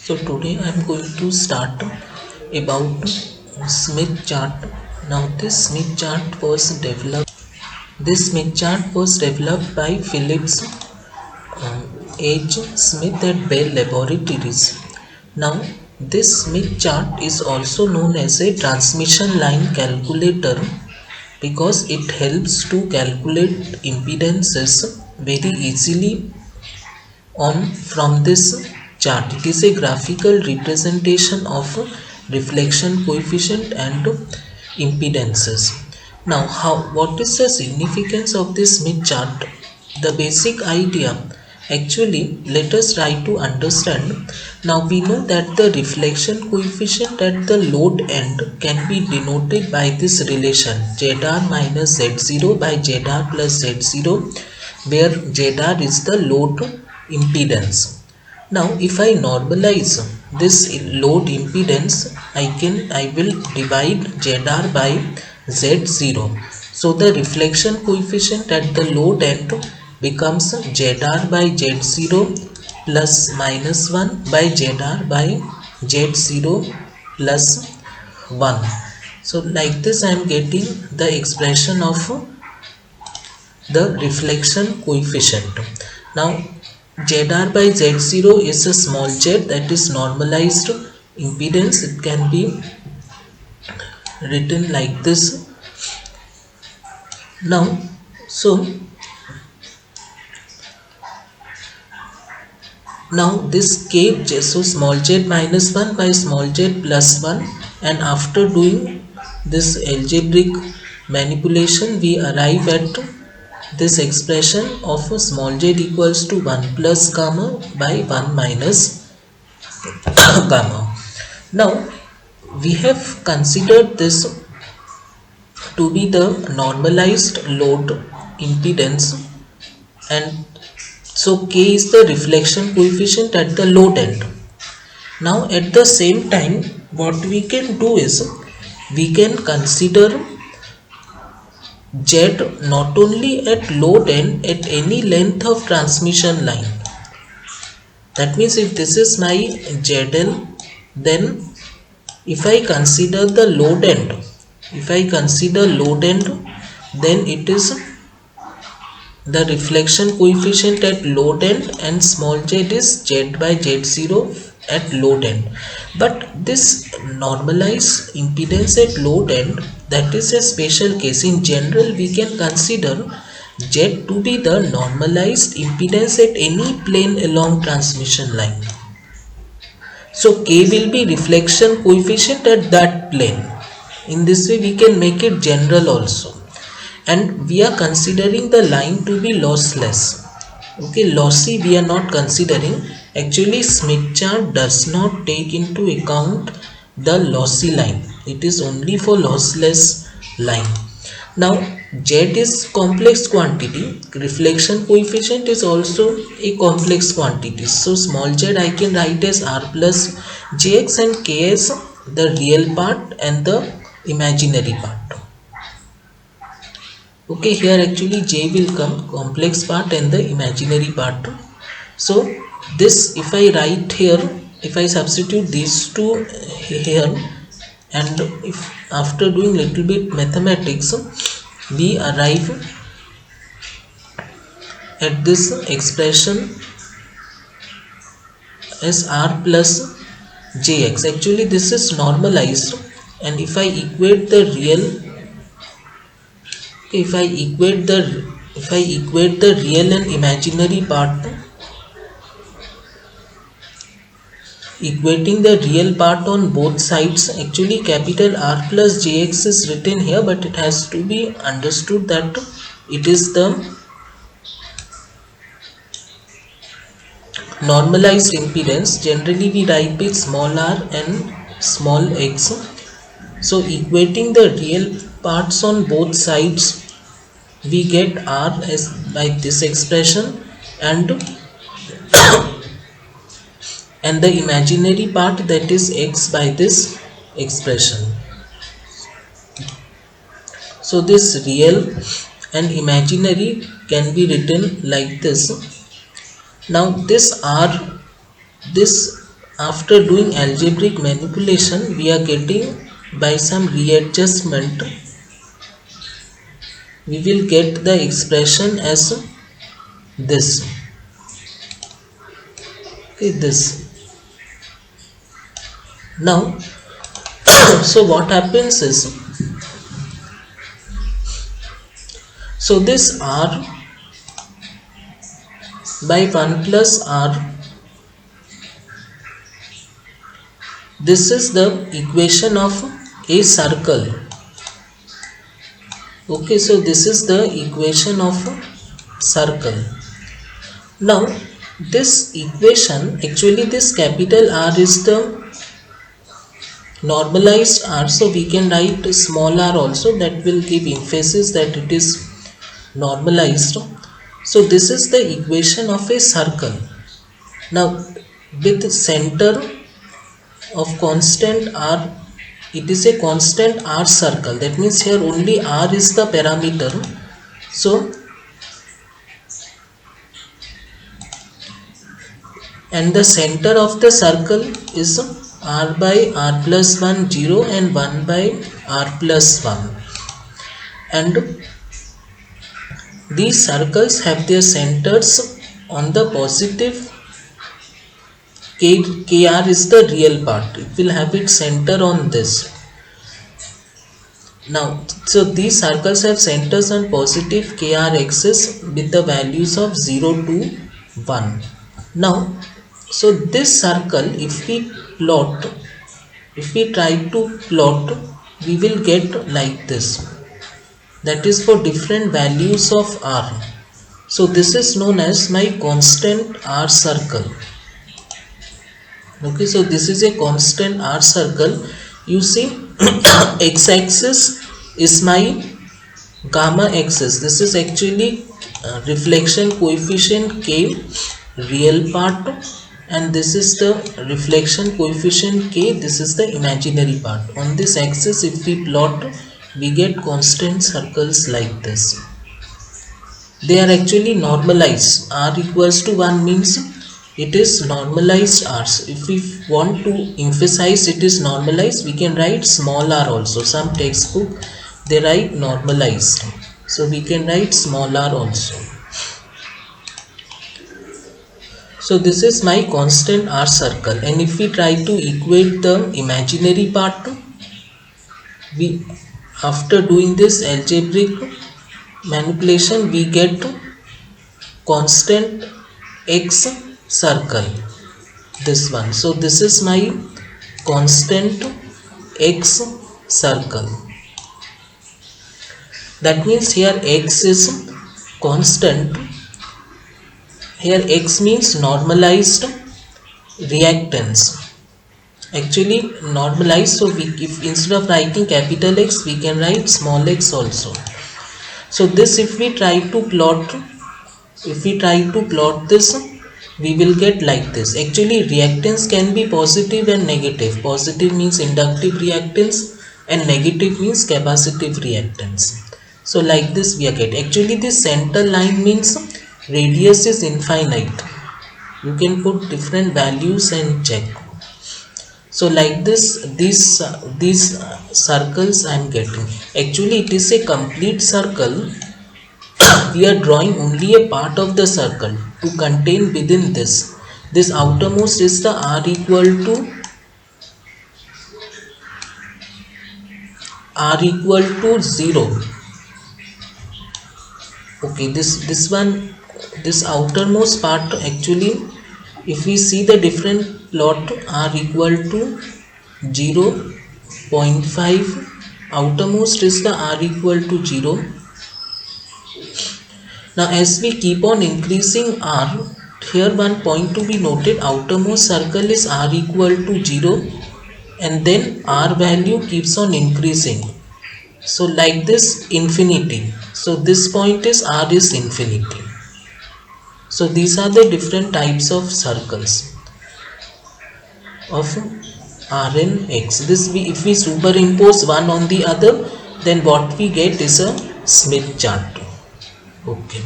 So today I am going to start about Smith chart. Now this Smith chart was developed. This Smith chart was developed by Phillips H. Smith at Bell Laboratories. Now this Smith chart is also known as a transmission line calculator because it helps to calculate impedances very easily on from this chart. It is a graphical representation of reflection coefficient and impedances. Now what is the significance of this Smith chart? The basic idea, actually let us try to understand. Now we know that the reflection coefficient at the load end can be denoted by this relation ZR minus Z0 by ZR plus Z0, where ZR is the load impedance. Now if I normalize this load impedance, I will divide ZR by Z0. So the reflection coefficient at the load end becomes ZR by Z0 plus minus 1 by ZR by Z0 plus 1. So like this I am getting the expression of the reflection coefficient. Now ZR by Z0 is a small z, that is normalized impedance. It can be written like this. Now this k, so small z minus 1 by small z plus 1, and after doing this algebraic manipulation we arrive at this expression of a small z equals to 1 plus gamma by 1 minus gamma. Now we have considered this to be the normalized load impedance, and so k is the reflection coefficient at the load end. Now at the same time what we can do is we can consider Z not only at load end, at any length of transmission line. That means if this is my ZL, then if I consider the load end, then it is the reflection coefficient at load end, and small z is Z by Z0 at load end. But this normalized impedance at load end, that is a special case. In general we can consider Z to be the normalized impedance at any plane along transmission line. So K will be reflection coefficient at that plane. In this way we can make it general also. And we are considering the line to be lossless. Okay, lossy we are not considering. Actually Smith chart does not take into account the lossy line. It is only for lossless line. Now Z is complex quantity. Reflection coefficient is also a complex quantity. So small z I can write as R plus Jx, and K as the real part and the imaginary part. Okay, here actually J will come, complex part and the imaginary part. So this, if I write here, if I substitute these two here, and if after doing little bit mathematics we arrive at this expression as R plus Jx. Actually this is normalized, and if I equate the real, if I equate the real and imaginary part, equating the real part on both sides, actually capital R plus Jx is written here, but it has to be understood that it is the normalized impedance. Generally we write with small r and small x. So equating the real parts on both sides, we get R as by this expression, and and the imaginary part, that is x, by this expression. So this real and imaginary can be written like this. Now this R, this after doing algebraic manipulation, we are getting by some readjustment, we will get the expression as this. Okay, this. Now, so what happens is, so this r by 1 plus r, this is the equation of a circle. Okay, so this is the equation of a circle. Now this equation, actually this capital R is the normalized R, so we can write small r also, that will give emphasis that it is normalized. So this is the equation of a circle. Now with center of constant r, it is a constant r circle, that means here only r is the parameter. So and the center of the circle is r by r plus 1 0 and 1 by r plus 1, and these circles have their centers on the positive kr is the real part, it will have its center on this. Now so these circles have centers on positive kr axis with the values of 0 to 1. Now so this circle, if we try to plot, we will get like this, that is for different values of r. So this is known as my constant r circle. Okay, so this is a constant r circle. You see x-axis is my gamma axis, this is actually reflection coefficient k, real part, and this is the reflection coefficient k, this is the imaginary part. On this axis if we plot, we get constant circles like this. They are actually normalized. R equals to 1 means it is normalized r. If we want to emphasize it is normalized, we can write small r also. Some textbook they write normalized, so we can write small r also. So this is my constant r circle, and if we try to equate the imaginary part, we after doing this algebraic manipulation, we get constant x circle, this one. So this is my constant x circle. That means here x is constant. Here x means normalized reactance, actually normalized. So we, if instead of writing capital X, we can write small x also. So this if we try to plot this, we will get like this. Actually reactance can be positive and negative. Positive means inductive reactance and negative means capacitive reactance. So like this we are getting. Actually this center line means radius is infinite. You can put different values and check. So like this, these circles I am getting. Actually it is a complete circle. We are drawing only a part of the circle to contain within this. This outermost is the r equal to 0. Okay, this one, this outermost part, actually if we see the different plot, r equal to 0.5, outermost is the r equal to 0. Now as we keep on increasing r, here one point to be noted, outermost circle is r equal to 0 and then r value keeps on increasing. So like this infinity. So this point is r is infinity. So these are the different types of circles of Rn x. This if we superimpose one on the other, then what we get is a Smith chart. Okay.